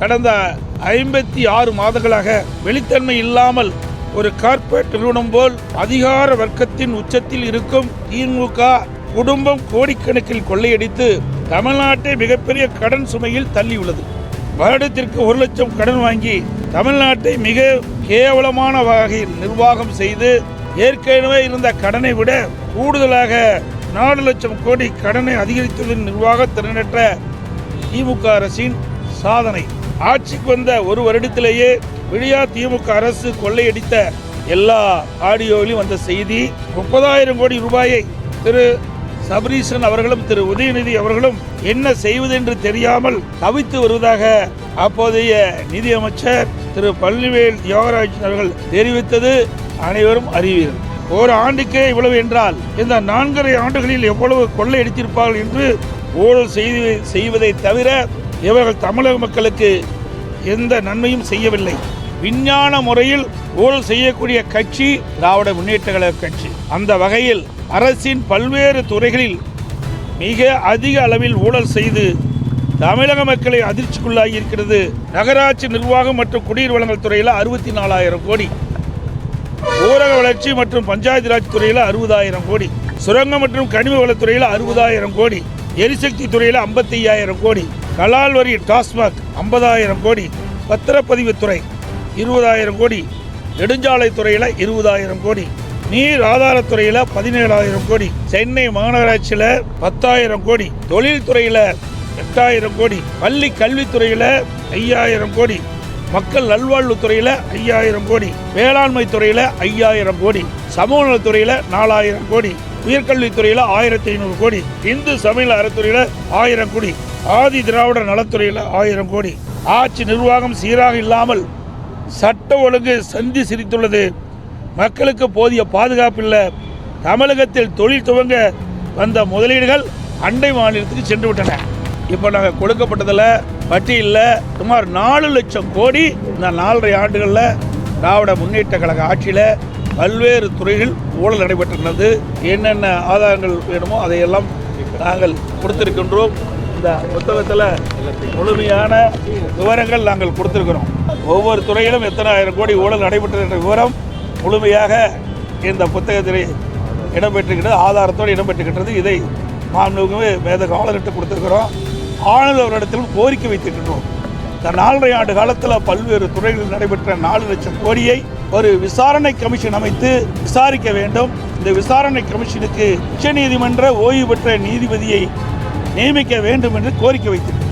கடந்த 56 மாதங்களாக வெளித்தன்மை இல்லாமல் ஒரு கார்ப்பரேட் நிறுவனம் போல் அதிகார வர்க்கத்தின் உச்சத்தில் இருக்கும் திமுக குடும்பம் கோடிக்கணக்கில் கொள்ளையடித்து தமிழ்நாட்டை மிகப்பெரிய கடன் சுமையில் தள்ளியுள்ளது. வருடத்திற்கு 1 லட்சம் கடன் வாங்கி தமிழ்நாட்டை மிக கேவலமான வகையில் நிர்வாகம் செய்து ஏற்கனவே இருந்த கடனை விட கூடுதலாக 4 லட்சம் கோடி கடனை அதிகரித்துள்ள நிர்வாக திறனற்ற திமுக அரசின் சாதனை. ஆட்சிக்கு வந்த 1 வருடத்திலேயே விடியா திமுக அரசு கொள்ளையடித்த எல்லா ஆடியோவிலும் வந்த செய்தி 30,000 கோடி ரூபாயை திரு சபரீசன் அவர்களும் திரு உதயநிதி அவர்களும் என்ன செய்வது என்று தெரியாமல் தவித்து வருவதாக அப்போதைய நிதியமைச்சர் திரு பழனிவேல் தியாகராஜன் அவர்கள் தெரிவித்தது அனைவரும் அறிவீர்கள். ஒரு ஆண்டுக்கே இவ்வளவு என்றால் இந்த 4.5 ஆண்டுகளில் எவ்வளவு கொள்ளையடித்திருப்பார்கள் என்று ஊழல் செய்வதை தவிர இவர்கள் தமிழக மக்களுக்கு எந்த நன்மையும் செய்யவில்லை. விஞ்ஞான முறையில் ஊழல் செய்யக்கூடிய கட்சி திராவிட முன்னேற்ற கழக கட்சி. அந்த வகையில் அரசின் பல்வேறு துறைகளில் மிக அதிக அளவில் ஊழல் செய்து தமிழக மக்களை அதிர்ச்சிக்குள்ளாகி இருக்கிறது. நகராட்சி நிர்வாகம் மற்றும் குடிநீர் வழங்கல் துறையில் 64,000 கோடி, ஊரக வளர்ச்சி மற்றும் பஞ்சாயத்து ராஜ் துறையில் 60,000 கோடி, சுரங்கம் மற்றும் கனிம வளத்துறையில் 60,000 கோடி, எரிசக்தி துறையில் 55,000 கோடி, கலால் வரி டாஸ்மாக் 50,000 கோடி, பத்திரப்பதிவுத்துறை 20,000 கோடி, நெடுஞ்சாலை துறையில் 20,000 கோடி, நீர் ஆதாரத்துறையில் 17,000 கோடி, சென்னை மாநகராட்சியில் 10,000 கோடி, தொழில்துறையில் 8,000 கோடி, பள்ளி கல்வித்துறையில் 5,000 கோடி, மக்கள் நல்வாழ்வுத்துறையில் 5,000 கோடி, வேளாண்மை துறையில் 5,000 கோடி, சமூக நலத்துறையில் 4,000 கோடி, உயர்கல்வித்துறையில் 1,500 கோடி, இந்து சமய அறத்துறையில் 1,000 கோடி, ஆதி திராவிட நலத்துறையில் 1,000 கோடி. ஆட்சி நிர்வாகம் சீராக இல்லாமல் சட்ட ஒழுங்கு சந்தி சிரித்துள்ளது. மக்களுக்கு போதிய பாதுகாப்பு இல்லை. தமிழகத்தில் தொழில் துவங்க வந்த முதலீடுகள் அண்டை மாநிலத்துக்கு சென்று விட்டன. இப்போ நாங்கள் கொடுக்கப்பட்டதில் பட்டியலில் சுமார் 4 லட்சம் கோடி இந்த 4.5 ஆண்டுகளில் திராவிட முன்னேற்ற கழக ஆட்சியில் பல்வேறு துறைகள் ஊழல் நடைபெற்றிருந்தது. என்னென்ன ஆதாரங்கள் வேணுமோ அதையெல்லாம் நாங்கள் கொடுத்திருக்கின்றோம். இந்த புத்தகத்தில் முழுமையான விவரங்கள் நாங்கள் கொடுத்திருக்கிறோம். ஒவ்வொரு துறையிலும் எத்தனை ஆயிரம் கோடி ஊழல் நடைபெற்றது என்ற விவரம் முழுமையாக இந்த புத்தகத்தில் இடம்பெற்றுக்கின்றது, ஆதாரத்தோடு இடம்பெற்றுக்கின்றது. இதை மாண்புமிகு மேதகு ஆளுநர்கிட்ட கொடுத்திருக்கிறோம். ஆளுநரிடத்திலும் கோரிக்கை வைத்திருக்கின்றோம். இந்த 4.5 ஆண்டு காலத்தில் பல்வேறு துறைகளில் நடைபெற்ற 4 லட்சம் கோடியை ஒரு விசாரணை கமிஷன் அமைத்து விசாரிக்க வேண்டும். இந்த விசாரணை கமிஷனுக்கு உச்சநீதிமன்ற ஓய்வு பெற்ற நீதிபதியை நியமிக்க வேண்டும் என்று கோரிக்கை வைத்திருக்கிறார்.